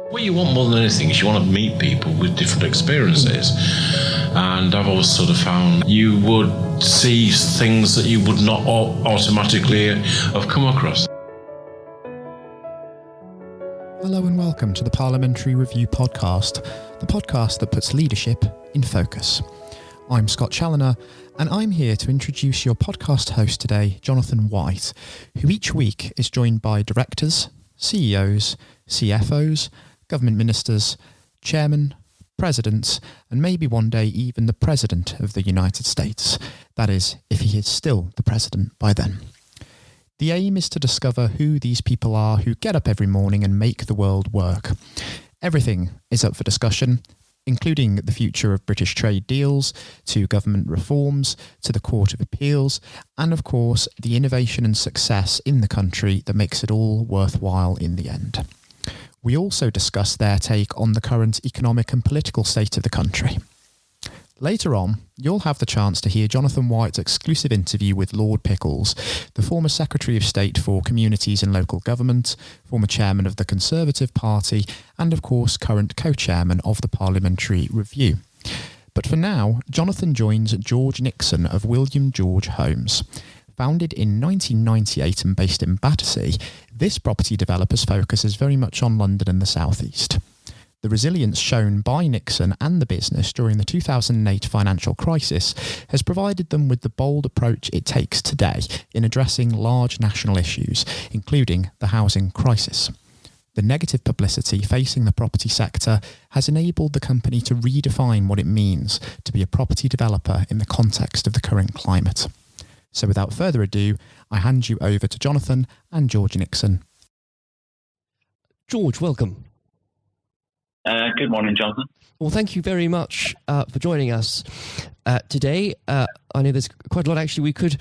What you want more than anything is you want to meet people with different experiences. And I've always sort of found you would see things that you would not automatically have come across. Hello and welcome to the Parliamentary Review Podcast, the podcast that puts leadership in focus. I'm Scott Challoner, and I'm here to introduce your podcast host today, Jonathan White, who each week is joined by directors, CEOs, CFOs, government ministers, chairmen, presidents, and maybe one day even the President of the United States. That is, if he is still the President by then. The aim is to discover who these people are who get up every morning and make the world work. Everything is up for discussion, including the future of British trade deals, to government reforms, to the Court of Appeals, and of course, the innovation and success in the country that makes it all worthwhile in the end. We also discuss their take on the current economic and political state of the country. Later on, you'll have the chance to hear Jonathan White's exclusive interview with Lord Pickles, the former Secretary of State for Communities and Local Government, former Chairman of the Conservative Party, and of course current co-chairman of the Parliamentary Review. But for now, Jonathan joins George Nixon of William George Homes. Founded in 1998 and based in Battersea, this property developer's focus is very much on London and the South East. The resilience shown by Nixon and the business during the 2008 financial crisis has provided them with the bold approach it takes today in addressing large national issues, including the housing crisis. The negative publicity facing the property sector has enabled the company to redefine what it means to be a property developer in the context of the current climate. So without further ado, I hand you over to Jonathan and George Nixon. George, welcome. Good morning, Jonathan. Well, thank you very much for joining us today. I know there's quite a lot actually we could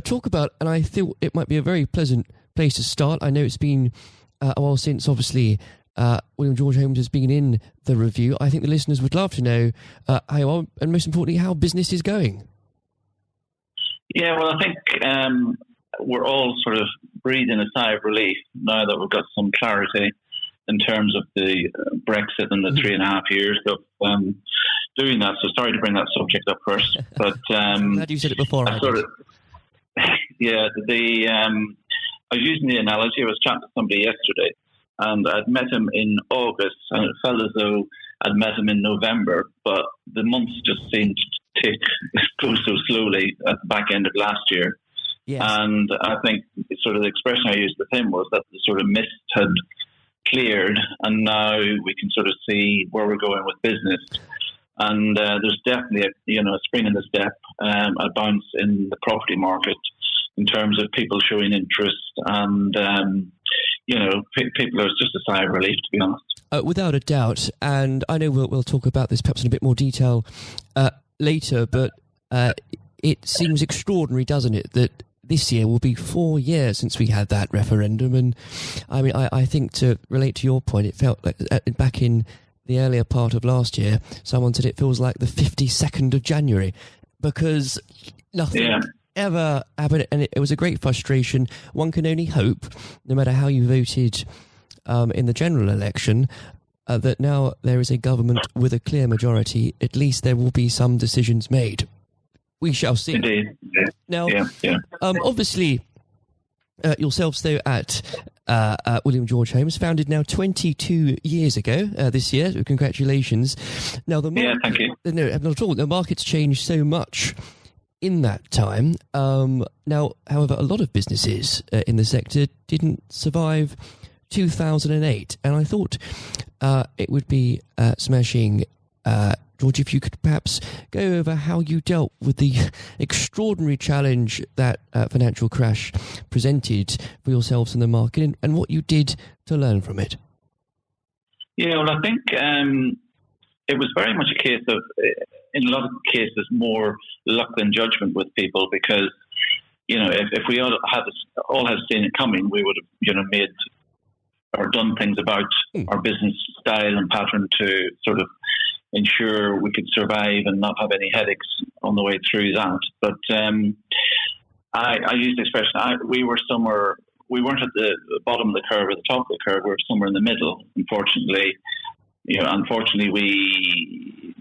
talk about, and I thought it might be a very pleasant place to start. I know it's been a while since, obviously, William George Homes has been in the review. I think the listeners would love to know how you are, and most importantly, how business is going. Yeah, well, I think we're all sort of breathing a sigh of relief now that we've got some clarity in terms of the Brexit and the 3.5 years of doing that. So sorry to bring that subject up first, but I'm glad you said it before. I was using the analogy. I was chatting to somebody yesterday, and I'd met him in August, and it felt as though I'd met him in November, but the months just seemed to go so slowly at the back end of last year. Yes. And I think sort of the expression I used with him was that the sort of mist had cleared, and now we can sort of see where we're going with business. And there's definitely a spring in the step, a bounce in the property market in terms of people showing interest, and people are just a sigh of relief, to be honest. Without a doubt, and I know we'll talk about this perhaps in a bit more detail later, but it seems extraordinary, doesn't it, that this year will be 4 years since we had that referendum. And I mean, I think, to relate to your point, it felt like back in the earlier part of last year, someone said it feels like the 52nd of January, because nothing ever happened, and it was a great frustration. One can only hope, no matter how you voted in the general election, that now there is a government with a clear majority, at least there will be some decisions made. We shall see. Indeed. Yeah. Now, yeah. Obviously, yourselves, though, at William George Homes, founded now 22 years ago this year. So congratulations. Now, thank you. No, not at all. The market's changed so much in that time. Now, however, a lot of businesses in the sector didn't survive 2008, and I thought it would be smashing, George, if you could perhaps go over how you dealt with the extraordinary challenge that financial crash presented for yourselves in the market, and what you did to learn from it. Yeah, well, I think it was very much a case of, in a lot of cases, more luck than judgment with people, because, if we all had seen it coming, we would have, made or done things about our business style and pattern to sort of ensure we could survive and not have any headaches on the way through that. But I use the expression, we were somewhere we weren't at the bottom of the curve or the top of the curve. We were somewhere in the middle. Unfortunately, we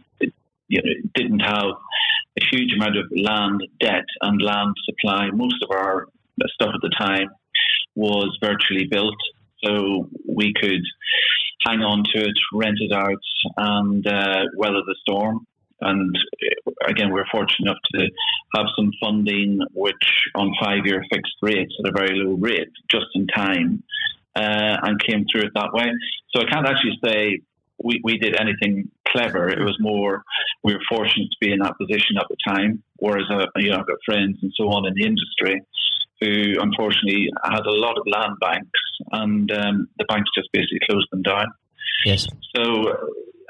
didn't have a huge amount of land debt and land supply. Most of our stuff at the time was virtually built, so we could hang on to it, rent it out, and weather the storm. And again, we're fortunate enough to have some funding, which on 5-year fixed rates at a very low rate, just in time, and came through it that way. So I can't actually say we did anything clever. It was more we were fortunate to be in that position at the time. Whereas I've got friends and so on in the industry who unfortunately had a lot of land banks, and the banks just basically closed them down. Yes. So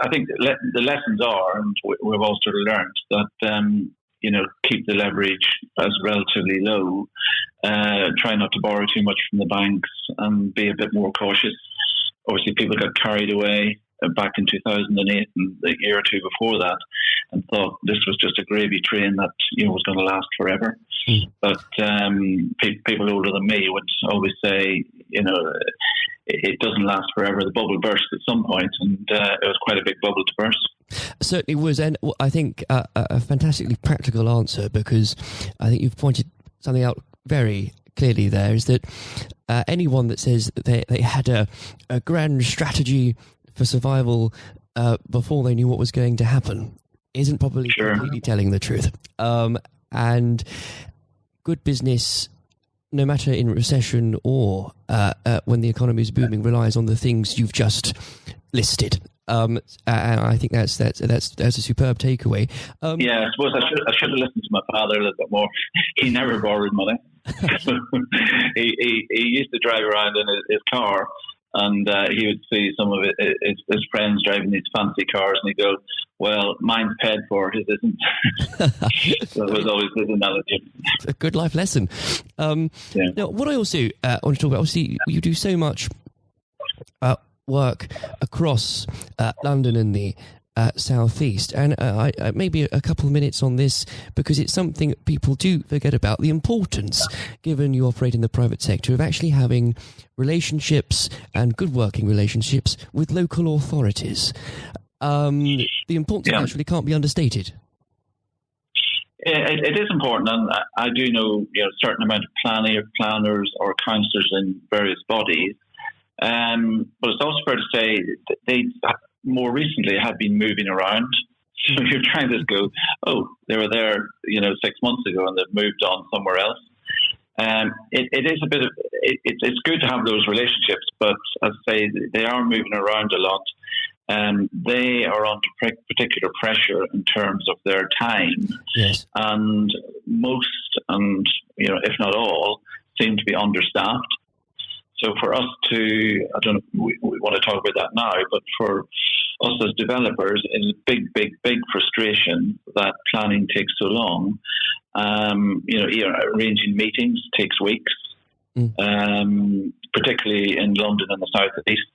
I think the lessons are, and we've all sort of learned that keep the leverage as relatively low. Try not to borrow too much from the banks, and be a bit more cautious. Obviously, people got carried away back in 2008 and the year or two before that, and thought this was just a gravy train that was going to last forever. But people older than me would always say, it doesn't last forever. The bubble burst at some point, and it was quite a big bubble to burst. Certainly was, and I think a fantastically practical answer, because I think you've pointed something out very clearly there, is that anyone that says that they had a grand strategy for survival before they knew what was going to happen isn't probably completely telling the truth. And good business, no matter in recession or when the economy is booming, relies on the things you've just listed. And I think that's a superb takeaway. I suppose I should have listened to my father a little bit more. He never borrowed money. he used to drive around in his car, and he would see some of his friends driving these fancy cars, and he'd go, "Well, mine's paid for, his isn't." So it was always his analogy. A good life lesson. Now, what I also want to talk about, obviously, you do so much work across London and the southeast, and maybe a couple of minutes on this, because it's something that people do forget about, the importance, given you operate in the private sector, of actually having relationships and good working relationships with local authorities. The importance actually can't be understated. It is important, and I do know a certain amount of planners or councillors in various bodies. But it's also fair to say that they more recently have been moving around. So you're trying to go, they were there, 6 months ago, and they've moved on somewhere else. It is a bit of it's good to have those relationships, but as I say, they are moving around a lot. They are under particular pressure in terms of their time, yes, and most, and if not all, seem to be understaffed. So for us to, I don't know if we want to talk about that now, but for us as developers, it's a big frustration that planning takes so long. Arranging meetings takes weeks, particularly in London and the South East.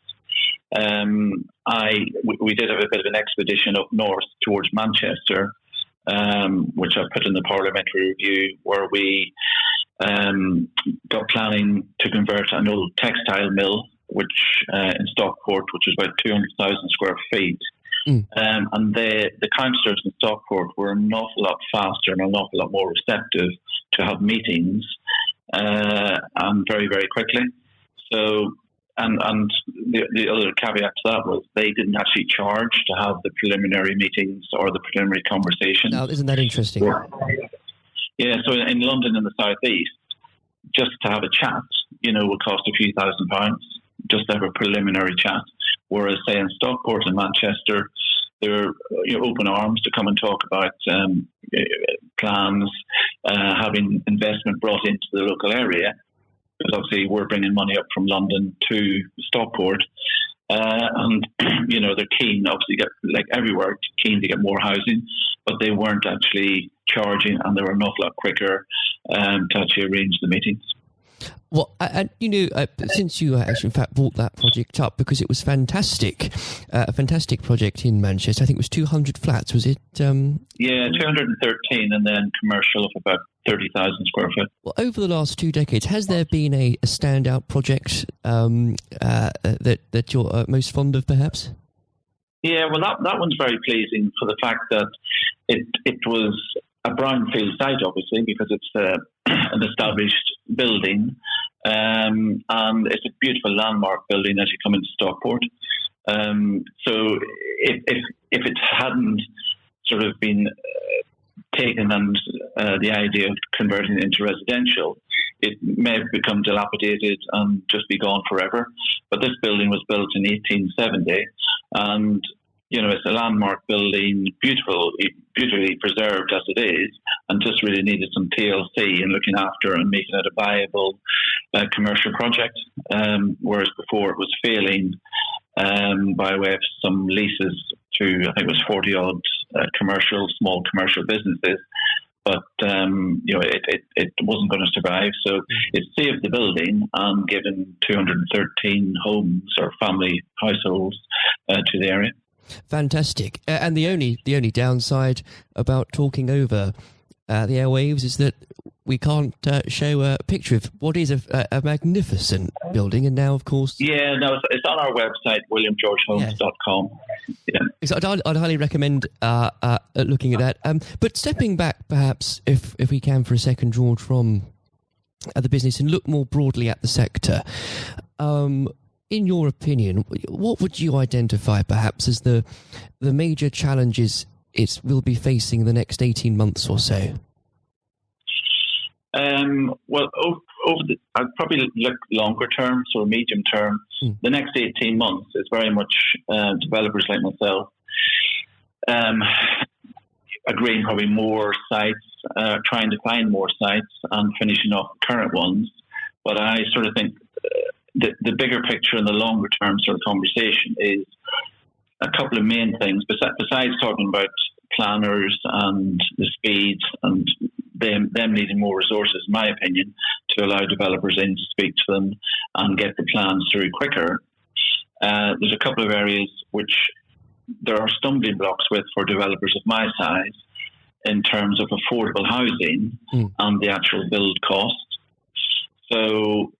We did have a bit of an expedition up north towards Manchester, which I put in the parliamentary review, where we got planning to convert an old textile mill, which in Stockport, which was about 200,000 square feet. And the councillors in Stockport were an awful lot faster and an awful lot more receptive to have meetings, and very, very quickly. So, and the other caveat to that was they didn't actually charge to have the preliminary meetings or the preliminary conversations. Now, isn't that interesting? Yeah, so in London and the South East, just to have a chat, would cost a few £1,000s, just to have a preliminary chat. Whereas, say, in Stockport and Manchester, they're open arms to come and talk about plans, having investment brought into the local area. Because obviously we're bringing money up from London to Stockport. And, they're keen, obviously, like everywhere, keen to get more housing, but they weren't actually charging, and they were an awful lot quicker to actually arrange the meetings. Well, and since you actually, in fact, brought that project up, because it was fantastic, a fantastic project in Manchester. I think it was 200 flats, was it? Yeah, 213, and then commercial of about 30,000 square foot. Well, over the last 2 decades, has there been a standout project that you're most fond of, perhaps? Yeah, well, that one's very pleasing for the fact that it was a brownfield site, obviously, because it's an established building, and it's a beautiful landmark building as you come into Stockport. So if it hadn't sort of been taken and the idea of converting it into residential, it may have become dilapidated and just be gone forever. But this building was built in 1870, and it's a landmark building, beautifully preserved as it is, and just really needed some TLC and looking after and making it a viable commercial project. Whereas before it was failing by way of some leases to, I think it was 40 odd small commercial businesses. But it wasn't going to survive, so it saved the building and given 213 homes or family households to the area. Fantastic. And the only downside about talking over the airwaves is that we can't show a picture of what is a magnificent building. And now, of course... Yeah, no, it's on our website, williamgeorgehomes.com. Yeah. So I'd highly recommend looking at that. But stepping back, perhaps, if we can for a second, George, from the business and look more broadly at the sector, in your opinion, what would you identify perhaps as the major challenges it will be facing in the next 18 months or so? Well, I'd probably look longer term, so medium term. The next 18 months is very much developers like myself agreeing probably more sites, trying to find more sites and finishing off current ones. But I sort of think the bigger picture and the longer term sort of conversation is a couple of main things, besides talking about planners and the speeds and them needing more resources, in my opinion, to allow developers in to speak to them and get the plans through quicker. There's a couple of areas which there are stumbling blocks with for developers of my size in terms of affordable housing and the actual build cost. So,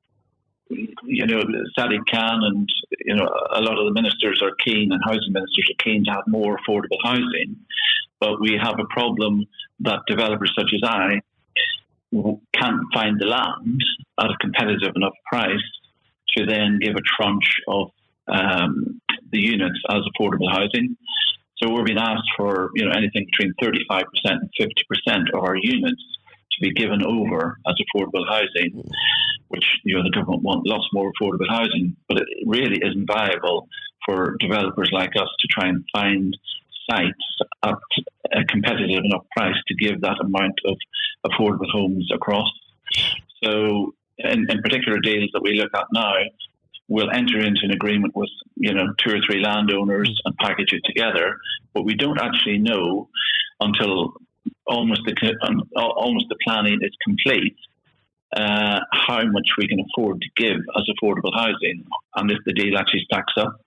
Sadiq Khan and, a lot of the ministers are keen, and housing ministers are keen to have more affordable housing. But we have a problem that developers such as I can't find the land at a competitive enough price to then give a tranche of the units as affordable housing. So we're being asked for anything between 35% and 50% of our units to be given over as affordable housing, which the government want lots more affordable housing, but it really isn't viable for developers like us to try and find sites at a competitive enough price to give that amount of affordable homes across. So in particular deals that we look at now, we'll enter into an agreement with 2 or 3 landowners and package it together, but we don't actually know until almost the planning is complete how much we can afford to give as affordable housing, and if the deal actually stacks up.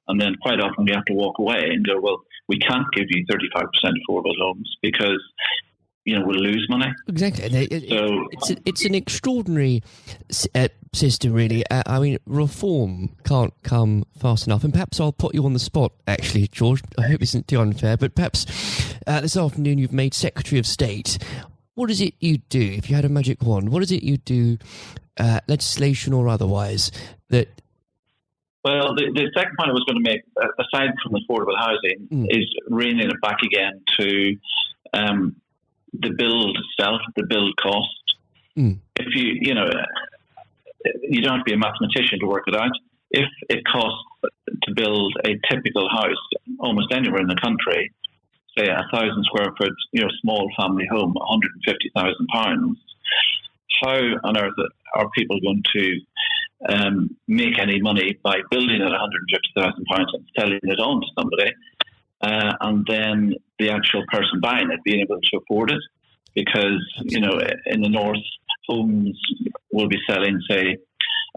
And then quite often we have to walk away and go, well, we can't give you 35% affordable homes because we'll lose money. Exactly. It's an extraordinary system, really. I mean, reform can't come fast enough. And perhaps I'll put you on the spot, actually, George. I hope this isn't too unfair, but perhaps this afternoon you've made Secretary of State. What is it you do, if you had a magic wand, what is it you do, legislation or otherwise, that... Well, the second point I was going to make, aside from affordable housing, is reining it back again to the build itself, the build cost. If you don't have to be a mathematician to work it out. If it costs to build a typical house almost anywhere in the country, say 1,000 square foot, small family home, £150,000, how on earth are people going to make any money by building at £150,000 and selling it on to somebody, and then the actual person buying it being able to afford it? Because, in the north, homes will be selling, say,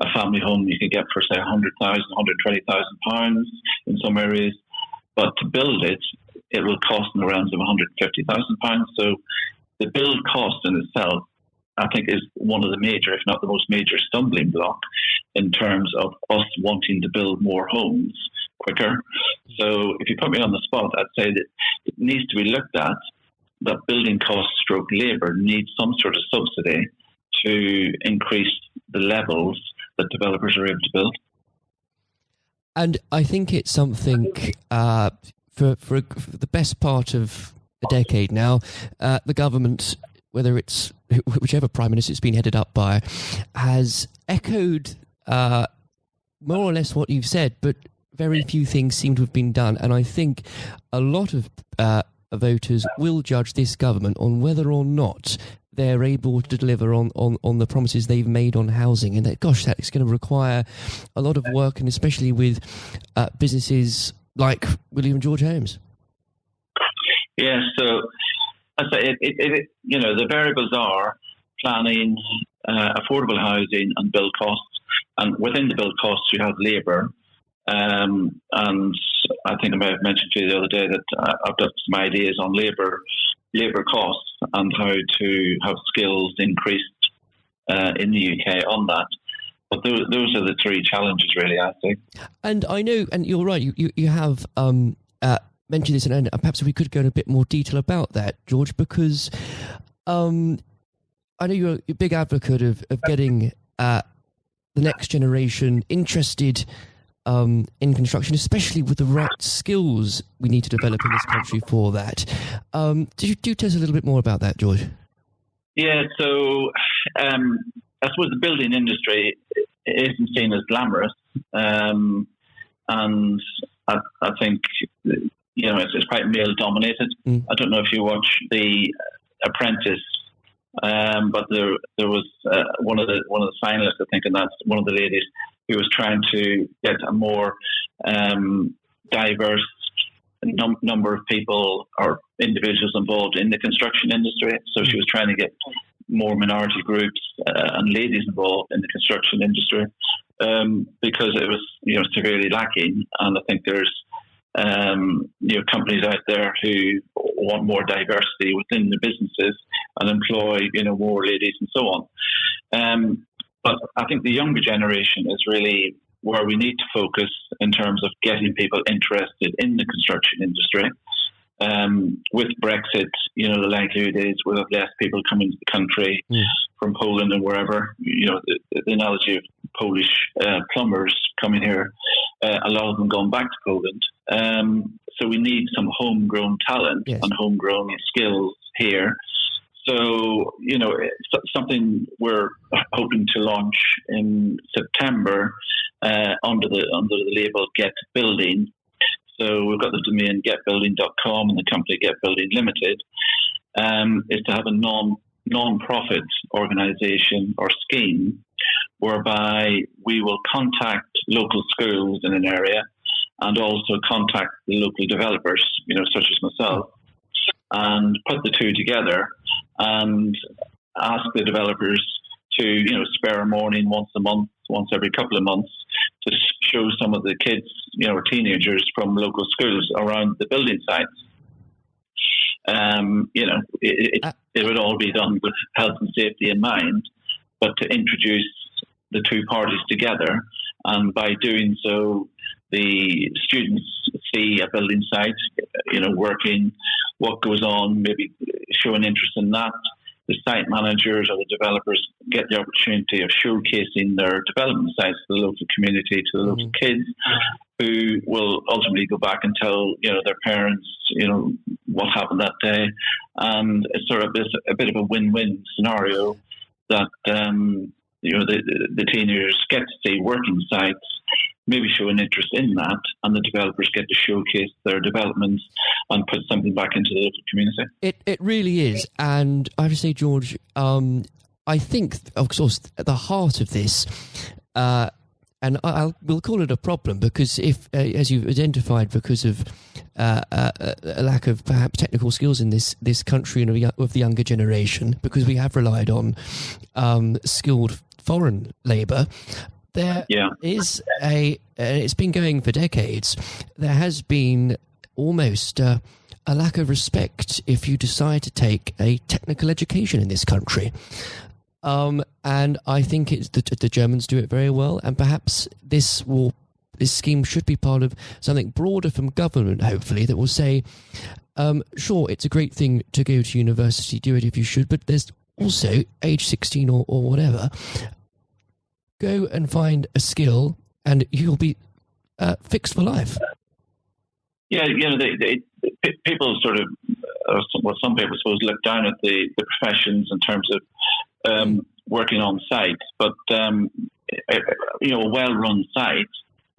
a family home you can get for, say, £100,000, £120,000 in some areas. But to build it, it will cost in the realms of £150,000. So the build cost in itself I think is one of the major, if not the most major, stumbling block in terms of us wanting to build more homes quicker. So if you put me on the spot, I'd say that it needs to be looked at that building costs stroke labour needs some sort of subsidy to increase the levels that developers are able to build. And I think it's something for the best part of a decade now, the government, whether it's whichever prime minister it's been headed up by, has echoed more or less what you've said, but very few things seem to have been done. And I think a lot of voters will judge this government on whether or not they're able to deliver on the promises they've made on housing. And that, gosh, that's going to require a lot of work, and especially with businesses like William and George Homes. Yeah, so I say the variables are planning, affordable housing, and build costs. And within the build costs, you have labour. And I think I may have mentioned to you the other day that I've got some ideas on labour costs and how to have skills increased in the UK on that. But those are the three challenges, really, I think. And I know, and you're right, you have mentioned this, and perhaps we could go in a bit more detail about that, George, because I know you're a big advocate of getting the next generation interested in construction, especially with the right skills we need to develop in this country for that. Do tell us a little bit more about that, George? Yeah, so I suppose the building industry isn't seen as glamorous, and I think it's quite male dominated. I don't know if you watch The Apprentice, but there was one of the finalists, I think, and that's one of the ladies who was trying to get a more diverse number of people or individuals involved in the construction industry. So she was trying to get more minority groups and ladies involved in the construction industry because it was severely lacking. And I think there's companies out there who want more diversity within the businesses and employ more ladies and so on. But I think the younger generation is really where we need to focus in terms of getting people interested in the construction industry. With Brexit, the likelihood is we'll have less people coming to the country from Poland and wherever. The analogy of Polish plumbers coming here, a lot of them going back to Poland. So we need some homegrown talent and homegrown skills here. So, it's something we're hoping to launch in September under the label Get Building. So we've got the domain getbuilding.com and the company Get Building Limited is to have a non-profit organisation or scheme whereby we will contact local schools in an area and also contact the local developers, such as myself, and put the two together and ask the developers to, spare a morning once a month, once every couple of months, to show some of the kids, or teenagers from local schools around the building sites. It would all be done with health and safety in mind, but to introduce the two parties together, and by doing so, the students see a building site, working, what goes on, maybe show an interest in that. The site managers or the developers get the opportunity of showcasing their development sites to the local community, to the local kids, who will ultimately go back and tell, their parents, what happened that day. And it's sort of a bit of a win-win scenario that, the teenagers get to see working sites, maybe show an interest in that, and the developers get to showcase their developments and put something back into the local community. It really is. And I have to say, George, I think, of course, at the heart of this, and we'll call it a problem, because if, as you've identified, because of a lack of perhaps technical skills in this country and of the younger generation, because we have relied on skilled foreign labour, there is it's been going for decades, there has been almost a lack of respect if you decide to take a technical education in this country. And I think it's the Germans do it very well, and perhaps this scheme should be part of something broader from government, hopefully, that will say, sure, it's a great thing to go to university, do it if you should, but there's also age 16 or whatever, go and find a skill and you'll be fixed for life. Yeah, people sort of, some people suppose look down at the professions in terms of working on site, but a well-run site,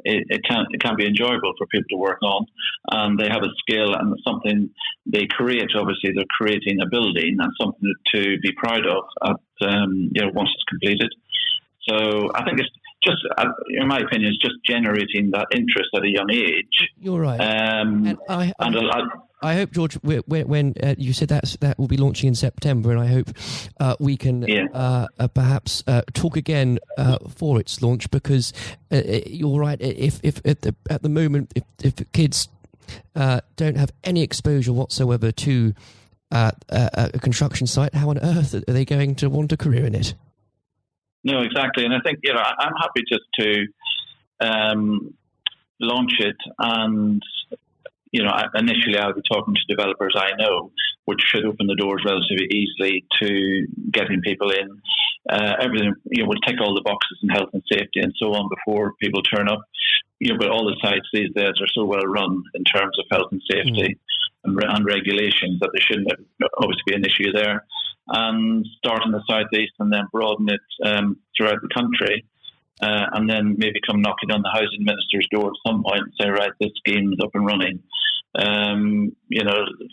it can be enjoyable for people to work on, and they have a skill and something they create. Obviously, they're creating a building and something to be proud of once it's completed. So I think it's just, in my opinion, it's just generating that interest at a young age. You're right. And I hope, George, when you said that will be launching in September, and I hope we can perhaps talk again for its launch, because you're right. If at the moment, if kids don't have any exposure whatsoever to a construction site, how on earth are they going to want a career in it? No, exactly. And I think, I'm happy just to launch it, and initially I'll be talking to developers I know, which should open the doors relatively easily to getting people in. Everything, will tick all the boxes in health and safety and so on before people turn up. But all the sites these days are so well run in terms of health and safety and regulations that there shouldn't obviously be an issue there. And start in the southeast and then broaden it throughout the country. And then maybe come knocking on the housing minister's door at some point and say, right, this scheme's up and running.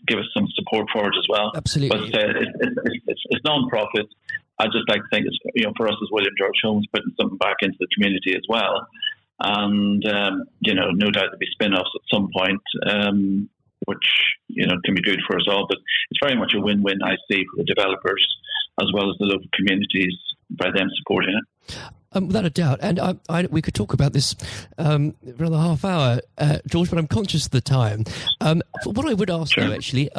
Give us some support for it as well. Absolutely. But it's non-profit. I just like to think it's, for us as William George Homes, putting something back into the community as well. And, no doubt there'll be spin-offs at some point, which, can be good for us all. But it's very much a win-win, I see, for the developers as well as the local communities by them supporting it. Without a doubt. And we could talk about this for another half hour, George, but I'm conscious of the time. What I would ask you, actually,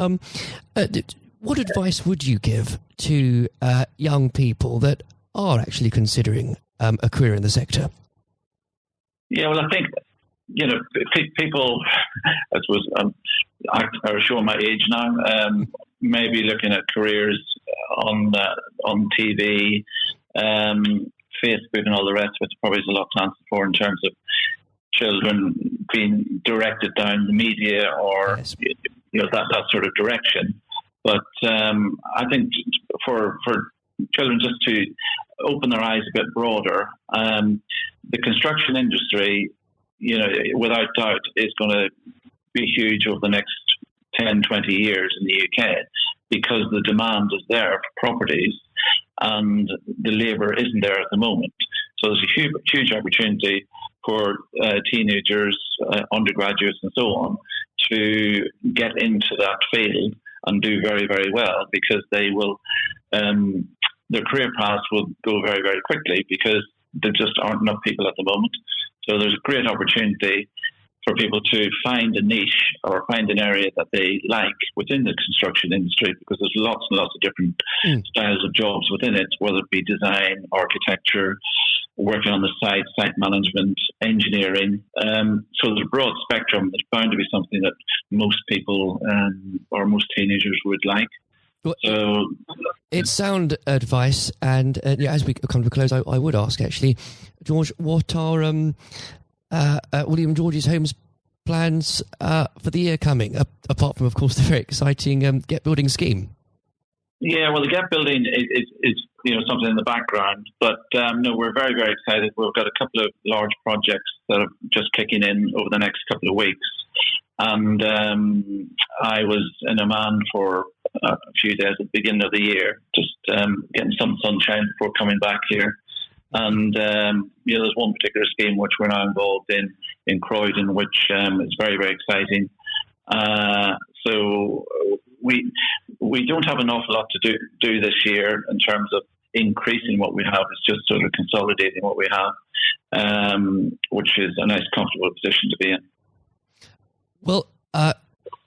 what advice would you give to young people that are actually considering a career in the sector? Yeah, well, I think, people, I suppose, are showing my age now, maybe looking at careers on TV, Facebook and all the rest of it. Probably there's a lot to answer for in terms of children being directed down the media or that sort of direction. But I think for children just to open their eyes a bit broader, the construction industry, without doubt, is going to be huge over the next 10, 20 years in the UK, because the demand is there for properties and the labour isn't there at the moment. So there's a huge opportunity for teenagers, undergraduates and so on to get into that field and do very, very well, because they will, their career paths will go very, very quickly, because there just aren't enough people at the moment. So there's a great opportunity for people to find a niche or find an area that they like within the construction industry, because there's lots and lots of different styles of jobs within it, whether it be design, architecture, working on the site management, engineering. So there's a broad spectrum. There's bound to be something that most people or most teenagers would like. Well, so it's sound advice, and as we come to a close, I would ask, actually, George, what are William George's Homes plans for the year coming, apart from, of course, the very exciting Get Building scheme? Yeah, well, the Get Building is something in the background, but no, we're very, very excited. We've got a couple of large projects that are just kicking in over the next couple of weeks. And I was in Oman for a few days at the beginning of the year, just getting some sunshine before coming back here. And there's one particular scheme which we're now involved in Croydon, which is very, very exciting. So we don't have an awful lot to do this year in terms of increasing what we have. It's just sort of consolidating what we have, which is a nice, comfortable position to be in. Well,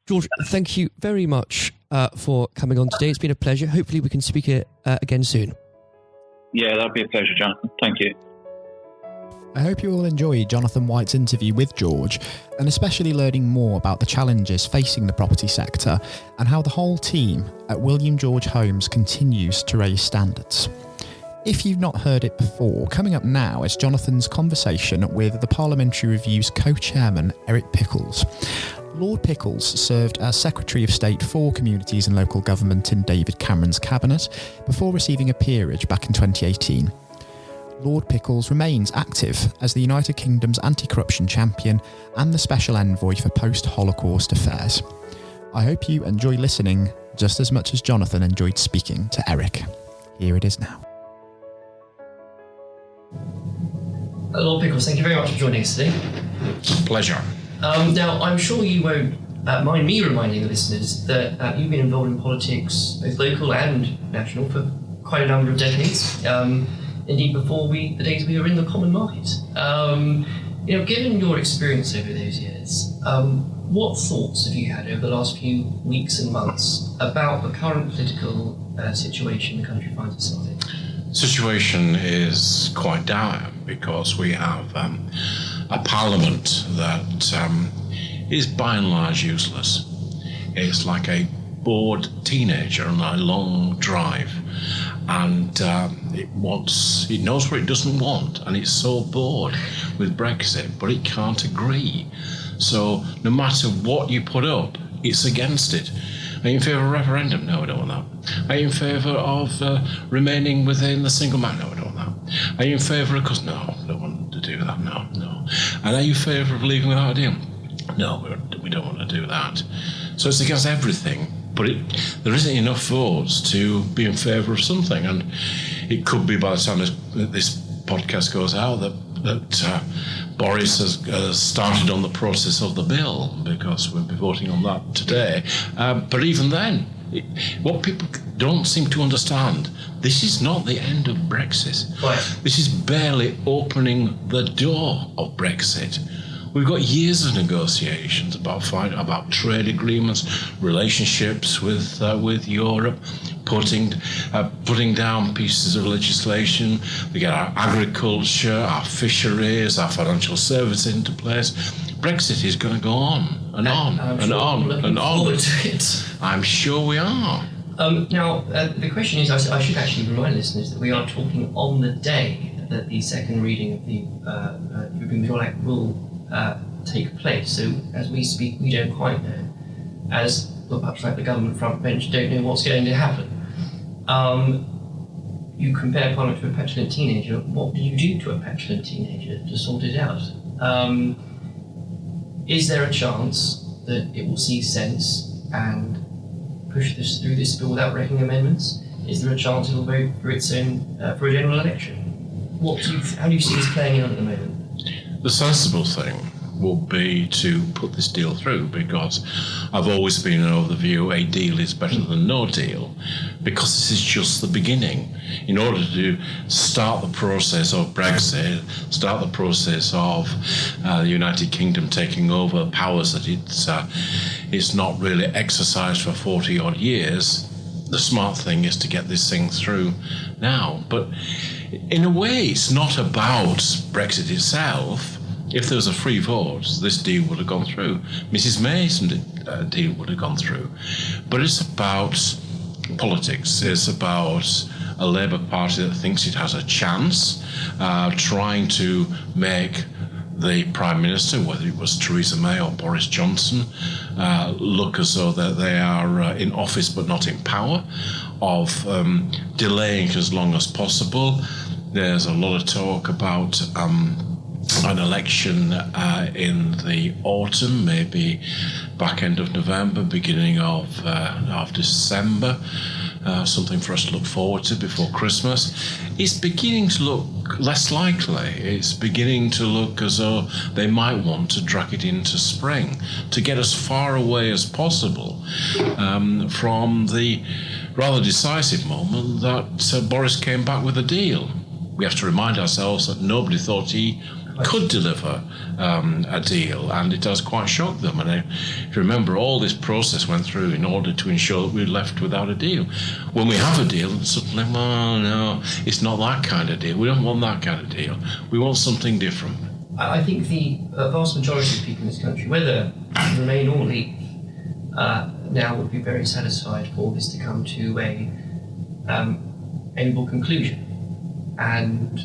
George, thank you very much for coming on today. It's been a pleasure. Hopefully we can speak again soon. Yeah, that'd be a pleasure, Jonathan. Thank you. I hope you all enjoyed Jonathan White's interview with George, and especially learning more about the challenges facing the property sector and how the whole team at William George Homes continues to raise standards. If you've not heard it before, coming up now is Jonathan's conversation with the Parliamentary Review's co-chairman, Eric Pickles. Lord Pickles served as Secretary of State for Communities and Local Government in David Cameron's cabinet before receiving a peerage back in 2018. Lord Pickles remains active as the United Kingdom's anti-corruption champion and the Special Envoy for Post-Holocaust Affairs. I hope you enjoy listening just as much as Jonathan enjoyed speaking to Eric. Here it is now. Lord Pickles, thank you very much for joining us today. Pleasure. Now, I'm sure you won't mind me reminding the listeners that you've been involved in politics, both local and national, for quite a number of decades. Indeed, before the days we were in the common market. Given your experience over those years, what thoughts have you had over the last few weeks and months about the current political situation the country finds itself in? Situation is quite dire because we have a parliament that is by and large useless. It's like a bored teenager on a long drive, and it knows what it doesn't want, and it's so bored with Brexit, but it can't agree. So no matter what you put up, it's against it. Are you in favour of a referendum? No, I don't want that. Are you in favour of remaining within the single market? No, I don't want that. Are you in favour of... No, I don't want to do that, no. And are you in favour of leaving without a deal? No, we don't want to do that. So it's against everything, but there isn't enough votes to be in favour of something. And it could be by the time this podcast goes out that Boris has started on the process of the bill, because we'll be voting on that today. But even then, what people don't seem to understand, this is not the end of Brexit. Right. This is barely opening the door of Brexit. We've got years of negotiations about trade agreements, relationships with Europe, putting down pieces of legislation. We get our agriculture, our fisheries, our financial services into place. Brexit is going to go on and on and on and on. I'm sure we are. Now, the question is, I should actually remind listeners that we are talking on the day that the second reading of the European Withdrawal Act will take place. So as we speak, we don't quite know. As perhaps like the government front bench don't know what's going to happen. You compare Parliament to a petulant teenager. What do you do to a petulant teenager to sort it out? Is there a chance that it will see sense and push this through this bill without wrecking amendments? Is there a chance it will vote for its own for a general election? How do you see this playing out at the moment? The sensible thing will be to put this deal through, because I've always been of the view a deal is better than no deal, because this is just the beginning. In order to start the process of Brexit, start the process of the United Kingdom taking over powers that it's not really exercised for 40 odd years, the smart thing is to get this thing through now. But in a way, it's not about Brexit itself. If there was a free vote, this deal would have gone through. Mrs May's deal would have gone through. But it's about politics. It's about a Labour Party that thinks it has a chance, trying to make the Prime Minister, whether it was Theresa May or Boris Johnson, look as though that they are in office but not in power, of delaying as long as possible. There's a lot of talk about an election in the autumn, maybe back end of November, beginning of December. Something for us to look forward to before Christmas. It's beginning to look less likely. It's beginning to look as though they might want to drag it into spring to get as far away as possible from the rather decisive moment that Boris came back with a deal. We have to remind ourselves that nobody thought he could deliver a deal, and it has quite shocked them. And if you remember, all this process went through in order to ensure that we're left without a deal. When we have a deal, suddenly, well, no, it's not that kind of deal. We don't want that kind of deal. We want something different. I think the vast majority of people in this country, whether Remain or Leave, now would be very satisfied for this to come to a amiable conclusion. And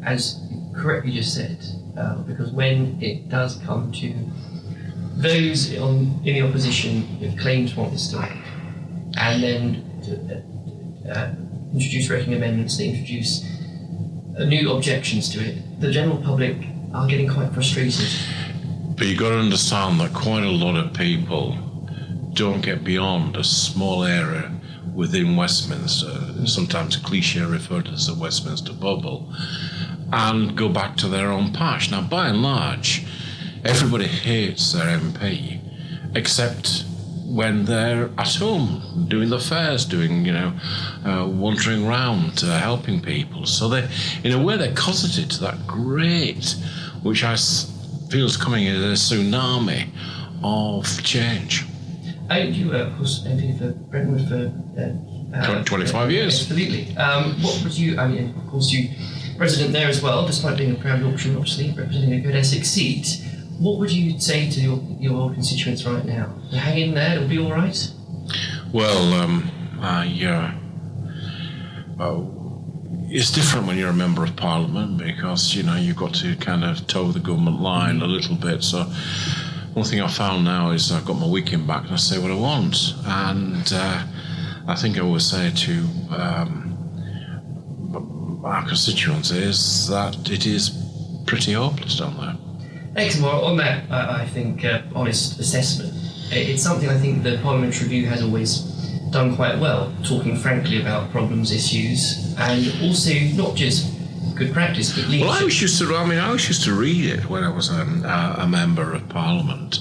as you correctly just said, because when it does come to those in the opposition who claim to want this to end, and then introduce wrecking amendments, they introduce new objections to it, the general public are getting quite frustrated. But you've got to understand that quite a lot of people don't get beyond a small area within Westminster, sometimes a cliche referred to as the Westminster bubble, and go back to their own patch. Now, by and large, everybody hates their MP, except when they're at home, doing the fairs, wandering around, helping people. So they, in a way, they're cosseted to that great, which I feel is coming as a tsunami of change. You were, of course, MP for Brentwood for 25 years. Absolutely. What would you? I mean, of course, you resident there as well, despite being a proud Yorkshireman, obviously representing a good Essex seat. What would you say to your old constituents right now? Hang in there; it'll be all right. Well, it's different when you're a member of Parliament because you've got to kind of toe the government line a little bit. So one thing I found now is I've got my weekend back and I say what I want, and I think I always say to our constituents is that it is pretty hopeless down there. Excellent. Well, on that, I think, honest assessment, it's something I think the Parliamentary Review has always done quite well, talking frankly about problems, issues, and also not just good practice, but leadership. Well, I was used to read it when I was a member of Parliament,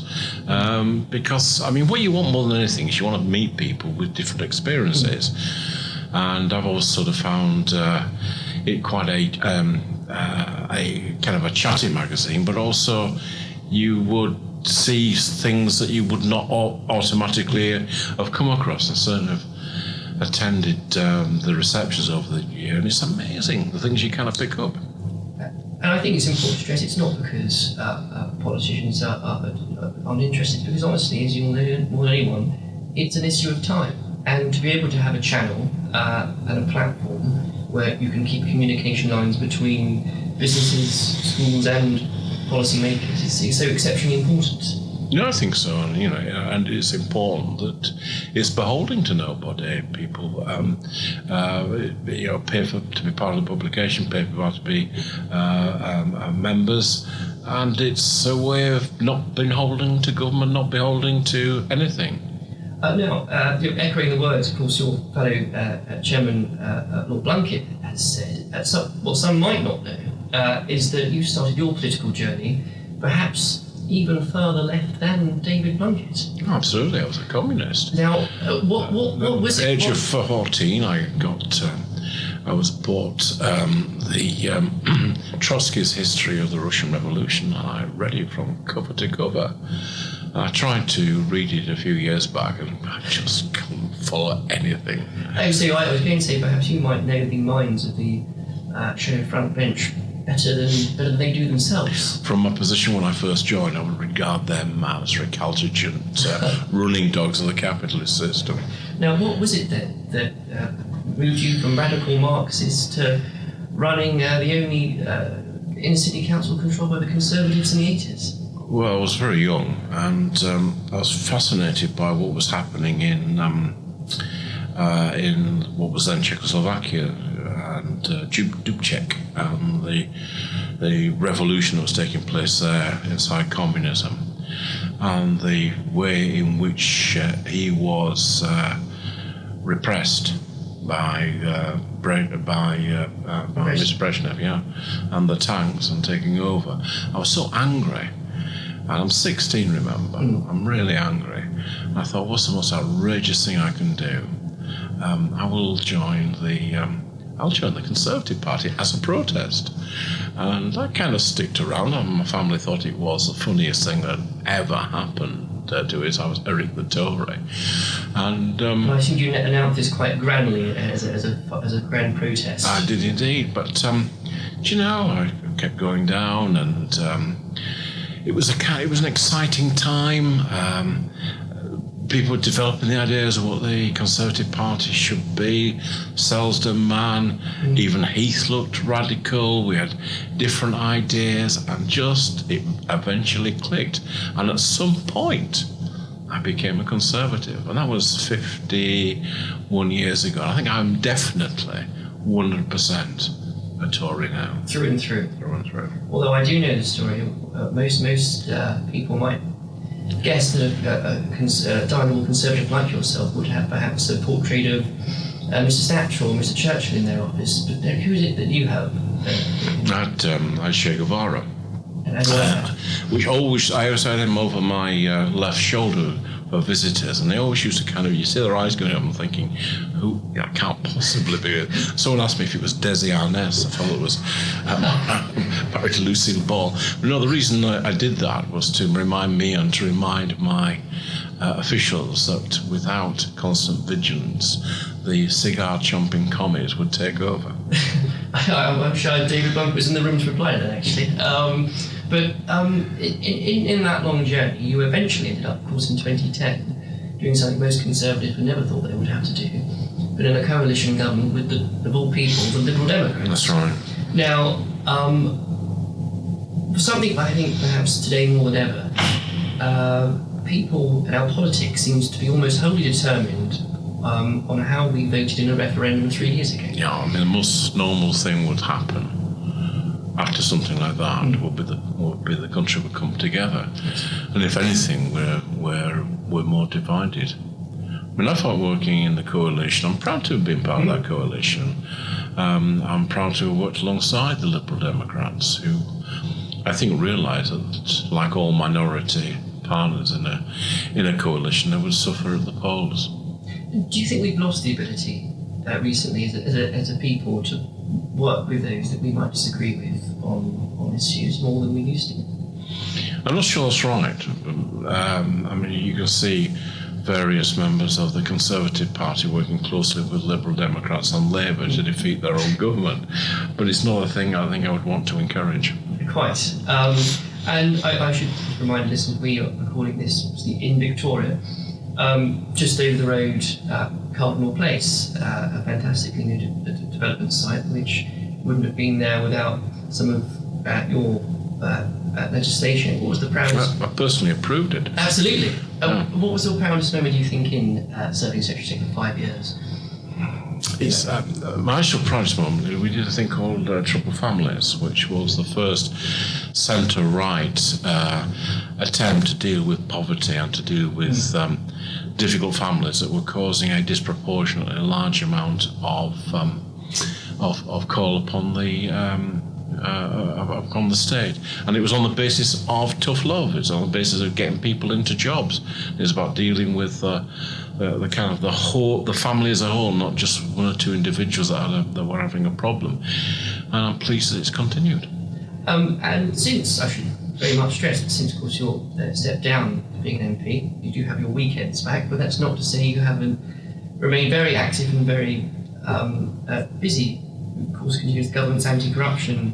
because, what you want more than anything is you want to meet people with different experiences, and I've always sort of found it quite a kind of a chatty magazine, but also you would see things that you would not automatically have come across. I certainly have attended the receptions over the year, and it's amazing the things you kind of pick up. And I think it's important to stress it's not because politicians aren't interested, because honestly, as you'll know more than anyone, it's an issue of time. And to be able to have a channel and a platform where you can keep communication lines between businesses, schools and policymakers is so exceptionally important. I think so, and it's important that it's beholden to nobody. People, pay to be part of the publication, pay to be members, and it's a way of not beholden to government, not beholden to anything. Now, echoing the words, of course, your fellow Chairman Lord Blunkett has said, what some might not know is that you started your political journey perhaps even further left than David Blunkett. Absolutely, I was a communist. Now, what was it? At the age of 14, I was bought the Trotsky's History of the Russian Revolution, and I read it from cover to cover. I tried to read it a few years back, and I just couldn't follow anything. Oh, so I was going to say perhaps you might know the minds of the show front bench better than they do themselves. From my position when I first joined, I would regard them as recalcitrant running dogs of the capitalist system. Now, what was it that moved you from radical Marxists to running the only inner city council controlled by the Conservatives in the 80s? Well, I was very young, and I was fascinated by what was happening in what was then Czechoslovakia and Dubček, and the revolution that was taking place there inside communism, and the way in which he was repressed by Mr. Brezhnev, and the tanks and taking over. I was so angry. And I'm 16, remember. I'm really angry. And I thought, what's the most outrageous thing I can do? I will join the I'll join the Conservative Party as a protest. And I kind of sticked around, and my family thought it was the funniest thing that ever happened to it. I was Eric the Tory. And I think you announced this quite grandly as a grand protest. I did indeed, but do you know, I kept going down, and it was an exciting time. People were developing the ideas of what the Conservative Party should be. Selsdon man, even Heath looked radical. We had different ideas, and it eventually clicked. And at some point, I became a Conservative, and that was 51 years ago. I think I'm definitely 100% a Tory now. Through and through. Through and through. Although I do know the story, most people might guess that a dialogue Conservative like yourself would have perhaps a portrait of Mr. Thatcher or Mr. Churchill in their office, but who is it that you have? I had Che Guevara. Which I always had him over my left shoulder for visitors, and they always used to you see their eyes going up and thinking, who, can't possibly be it. Someone asked me if it was Desi Arnaz. I thought it was married to Lucille Ball. But no, the reason I did that was to remind me and to remind my officials that without constant vigilance, the cigar-chomping commies would take over. I'm sure David Bunk was in the room to reply to that, actually. But in that long journey, you eventually ended up, of course, in 2010, doing something most Conservatives would never thought they would have to do, but in a coalition government with, of all people, the Liberal Democrats. That's right. Now, something I think perhaps today more than ever, people and our politics seems to be almost wholly determined on how we voted in a referendum 3 years ago. Yeah, I mean, the most normal thing would happen after something like that would be the country would come together, and if anything, we're more divided. I mean, I thought working in the coalition, I'm proud to have been part of that coalition. I'm proud to have worked alongside the Liberal Democrats, who I think realised that, like all minority partners in a coalition, they would suffer at the polls. Do you think we've lost the ability recently as a people to work with those that we might disagree with on issues more than we used to? I'm not sure that's right. I mean, you can see various members of the Conservative Party working closely with Liberal Democrats and Labour to defeat their own government, but it's not a thing I think I would want to encourage. Quite. And I should remind listeners, we are recording this in Victoria, just over the road at Cardinal Place, a fantastically new development site which wouldn't have been there without some of your legislation. What was the proudest? I personally approved it. Absolutely. What was the proudest moment, do you think, in serving Secretary for 5 years? It's my actual proudest moment. We did a thing called Troubled Families, which was the first centre-right attempt to deal with poverty and to deal with difficult families that were causing a disproportionately large amount of call upon the state, and it was on the basis of tough love. It's on the basis of getting people into jobs. It's about dealing with the kind of the family as a whole, not just one or two individuals that were having a problem. And I'm pleased that it's continued. And since, I should very much stress that since, of course, you're stepped down being an MP, you do have your weekends back, but that's not to say you haven't remained very active and very busy. Of course, continues the government's anti-corruption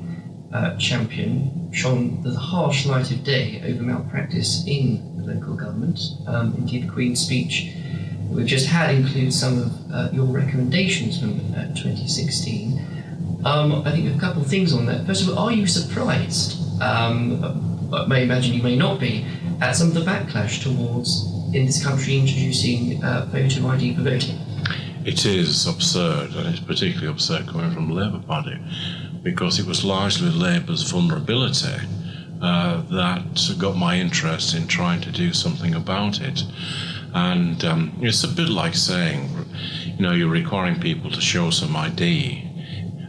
champion, shone the harsh light of day over malpractice in the local government. Indeed, the Queen's speech that we've just had includes some of your recommendations from 2016. I think a couple of things on that. First of all, are you surprised, I may imagine you may not be, at some of the backlash towards, in this country, introducing voter ID for voting? It is absurd, and it's particularly absurd coming from the Labour Party, because it was largely Labour's vulnerability that got my interest in trying to do something about it. And it's a bit like saying, you're requiring people to show some ID,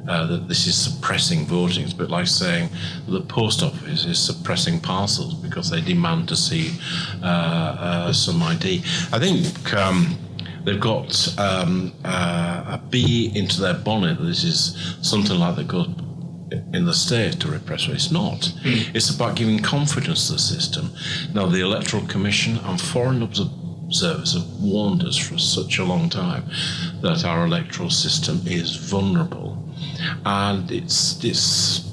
that this is suppressing voting. It's a bit like saying the post office is suppressing parcels because they demand to see some ID. I think they've got a bee into their bonnet. This is something like they got in the state to repress it. It's not. It's about giving confidence to the system. Now, the Electoral Commission and foreign observers have warned us for such a long time that our electoral system is vulnerable. And it's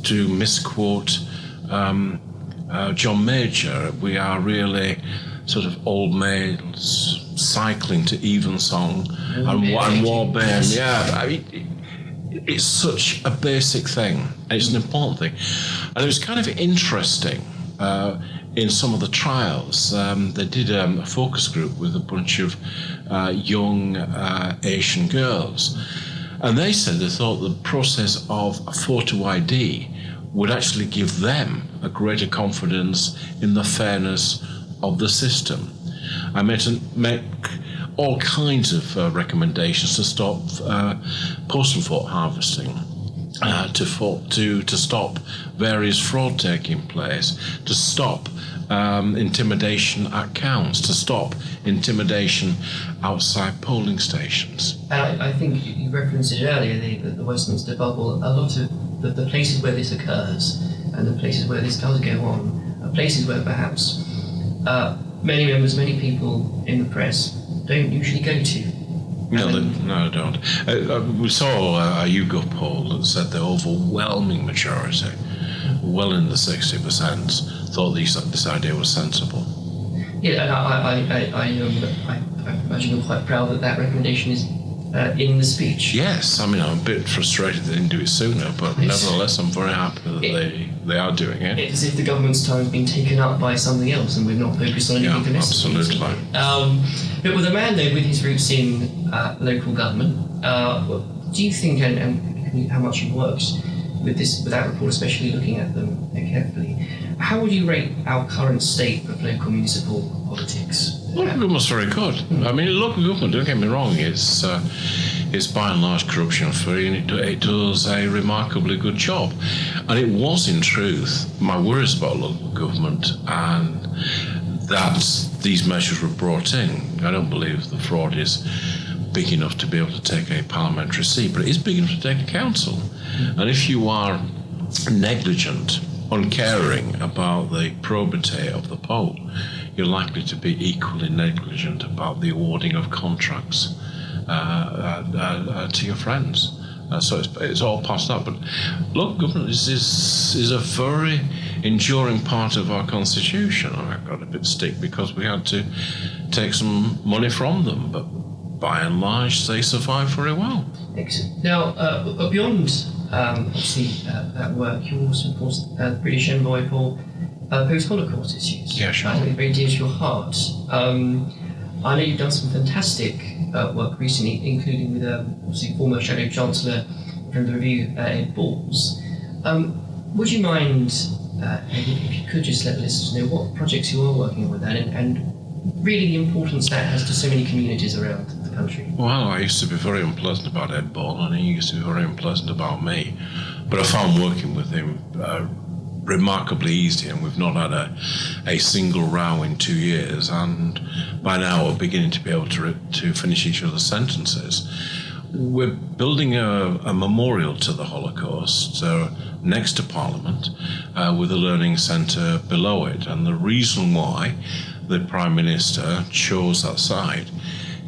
to misquote John Major, we are really sort of old males cycling to Evensong and Warburn. Yeah, I mean, it's such a basic thing. It's an important thing. And it was kind of interesting in some of the trials. They did a focus group with a bunch of young Asian girls. And they said they thought the process of a photo ID would actually give them a greater confidence in the fairness of the system. I make all kinds of recommendations to stop postal vote harvesting, to stop various fraud taking place, to stop intimidation at counts, to stop intimidation outside polling stations. And I think you referenced it earlier, the Westminster bubble. A lot of the places where this occurs and the places where this does go on are places where perhaps many members, many people in the press don't usually go to. No, they don't. We saw a YouGov poll that said the overwhelming majority, well in the 60%, thought this idea was sensible. Yeah, and I imagine you're quite proud that recommendation is in the speech. Yes, I mean, I'm a bit frustrated they didn't do it sooner, but nevertheless, I'm very happy that they are doing it. It's as if the government's time has been taken up by something else and we've not focused on anything domestic. Absolutely. But with a man, though, with his roots in local government, do you think, and how much you've worked with that report, especially looking at them carefully, how would you rate our current state of local municipal politics? Local government's very good. I mean, local government, don't get me wrong, it's by and large corruption-free, and it does a remarkably good job. And it was, in truth, my worries about local government and that these measures were brought in. I don't believe the fraud is big enough to be able to take a parliamentary seat, but it is big enough to take a council. And if you are negligent, uncaring about the probity of the poll, you're likely to be equally negligent about the awarding of contracts to your friends. So it's all past that. But local government is a very enduring part of our constitution. I got a bit stick because we had to take some money from them, but by and large, they survive very well. Excellent. Now, beyond obviously that work, you're also, of course, the British envoy for post-Holocaust issues. Yeah, sure. Very dear to your heart. I know you've done some fantastic work recently, including with obviously former Shadow Chancellor from the Review, Ed Balls. Would you mind, if you could just let the listeners know what projects you are working on with that and really the importance that has to so many communities around the country? Well, I used to be very unpleasant about Ed Ball, and he used to be very unpleasant about me. But I found working with him remarkably easy, and we've not had a single row in 2 years, and by now we're beginning to be able to finish each other's sentences. We're building a memorial to the Holocaust next to Parliament with a learning centre below it, and the reason why the Prime Minister chose that site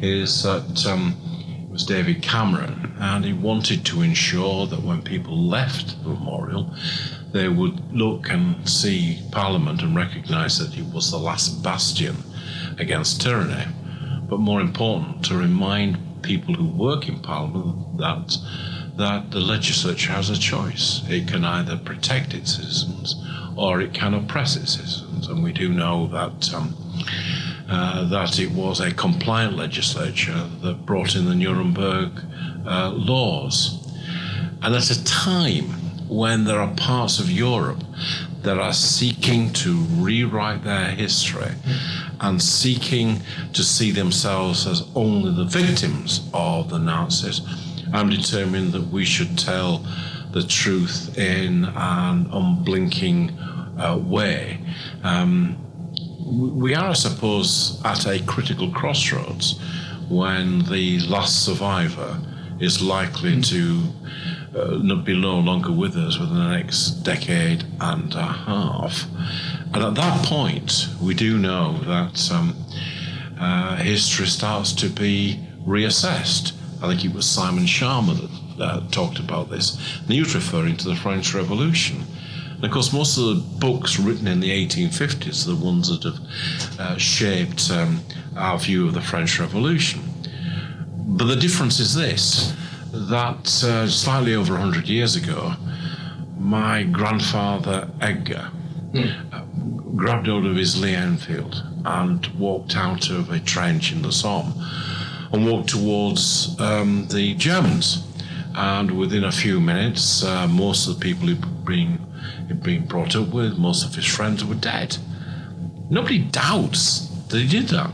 is that it was David Cameron, and he wanted to ensure that when people left the memorial, they would look and see Parliament and recognise that it was the last bastion against tyranny. But more important, to remind people who work in Parliament that the legislature has a choice. It can either protect its citizens or it can oppress its citizens. And we do know that it was a compliant legislature that brought in the Nuremberg laws. And at a time when there are parts of Europe that are seeking to rewrite their history and seeking to see themselves as only the victims of the Nazis, I'm determined that we should tell the truth in an unblinking way. We are, I suppose, at a critical crossroads when the last survivor is likely to be no longer with us within the next decade and a half. And at that point, we do know that history starts to be reassessed. I think it was Simon Sharma that talked about this. And he was referring to the French Revolution. And of course, most of the books written in the 1850s are the ones that have shaped our view of the French Revolution. But the difference is this, that slightly over 100 years ago, my grandfather Edgar grabbed hold of his Lee Enfield and walked out of a trench in the Somme and walked towards the Germans. And within a few minutes, most of the people he'd been brought up with, most of his friends were dead. Nobody doubts that he did that.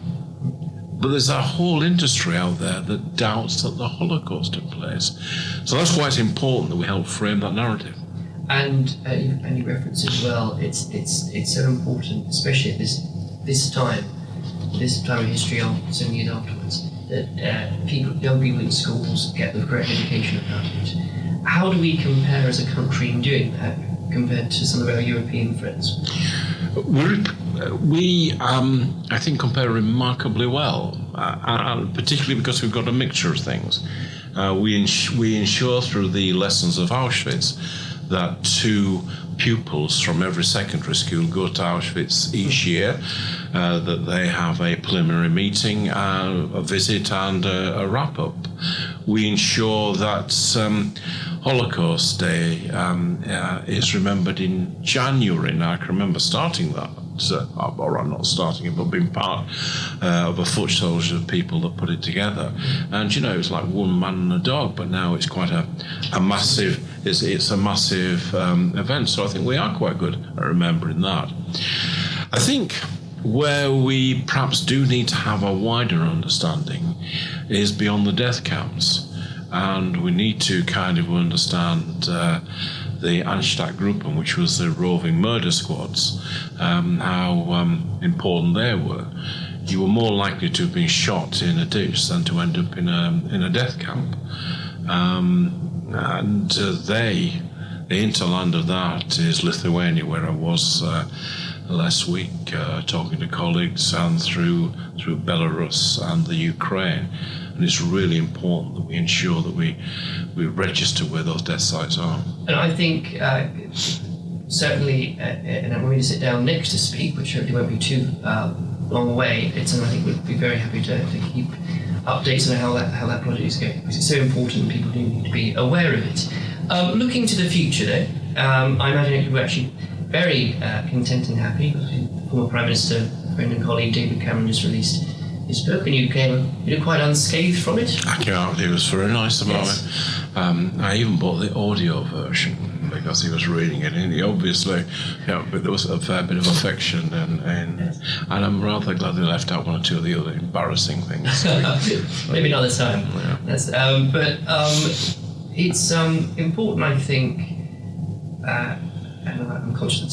But there's a whole industry out there that doubts that the Holocaust took place. So that's why it's important that we help frame that narrative. And you referenced as well, it's so important, especially at this time of history, so many years afterwards, that young people in schools get the correct education about it. How do we compare as a country in doing that compared to some of our European friends? We I think, compare remarkably well, and particularly because we've got a mixture of things. We ensure through the lessons of Auschwitz that 2 pupils from every secondary school go to Auschwitz each year, that they have a preliminary meeting, a visit and a wrap-up. We ensure that Holocaust Day is remembered in January. Now, I can remember starting that, or I'm not starting it, but being part of a foot soldier of people that put it together. And, it was like one man and a dog, but now it's quite a massive, it's a massive event. So I think we are quite good at remembering that. I think where we perhaps do need to have a wider understanding is beyond the death camps. And we need to kind of understand the Einsatzgruppen, which was the roving murder squads, how important they were. You were more likely to have been shot in a ditch than to end up in a death camp. And the hinterland of that is Lithuania, where I was last week talking to colleagues, and through Belarus and the Ukraine. And it's really important that we ensure that we register where those death sites are. And I think certainly, and I'm going to sit down next to speak, which hopefully won't be too long away. It's something I think we'd be very happy to keep updates on how that project is going, because it's so important and people do need to be aware of it. Looking to the future, though, I imagine we're actually very content and happy because the former Prime Minister, friend and colleague David Cameron just released his book, and you did quite unscathed from it. I came out, he was very nice about Yes. it. I even bought the audio version because he was reading it, and he obviously, but there was a fair bit of affection, and I'm rather glad they left out one or two of the other embarrassing things. Maybe not this time. Yeah. But it's important, I think, and I'm conscious of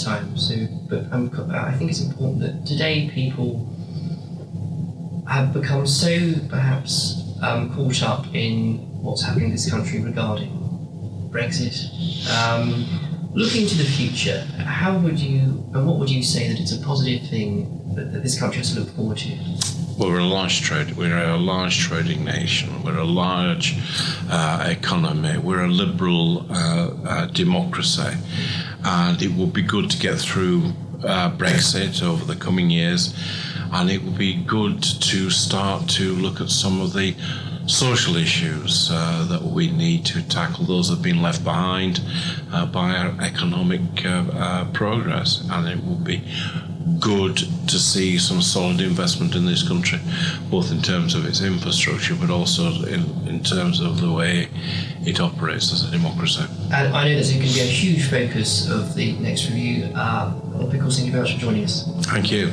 the time, but I think it's important that today people have become so perhaps caught up in what's happening in this country regarding Brexit. Looking to the future, what would you say that it's a positive thing that this country has to look forward to? Well, we're a large trading nation. We're a large economy. We're a liberal democracy, and it would be good to get through Brexit over the coming years, and it would be good to start to look at some of the social issues that we need to tackle. Those have been left behind by our economic progress, and it will be good to see some solid investment in this country, both in terms of its infrastructure, but also in terms of the way it operates as a democracy. And I know there's going to be a huge focus of the next review. Pickles, thank you very much for joining us. Thank you.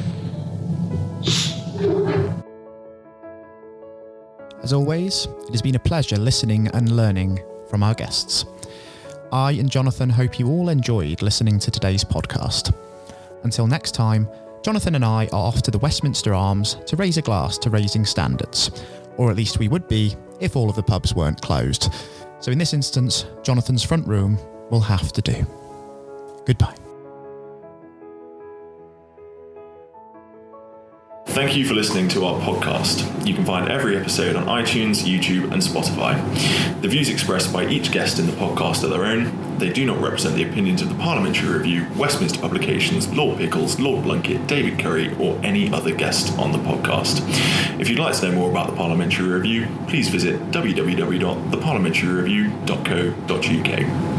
As always, it has been a pleasure listening and learning from our guests. I and Jonathan hope you all enjoyed listening to today's podcast. Until next time, Jonathan and I are off to the Westminster Arms to raise a glass to raising standards, Or at least we would be if all of the pubs weren't closed. So in this instance, Jonathan's front room will have to do. Goodbye. Thank you for listening to our podcast. You can find every episode on iTunes, YouTube, and Spotify. The views expressed by each guest in the podcast are their own. They do not represent the opinions of the Parliamentary Review, Westminster Publications, Lord Pickles, Lord Blunkett, David Curry, or any other guest on the podcast. If you'd like to know more about the Parliamentary Review, please visit www.theparliamentaryreview.co.uk.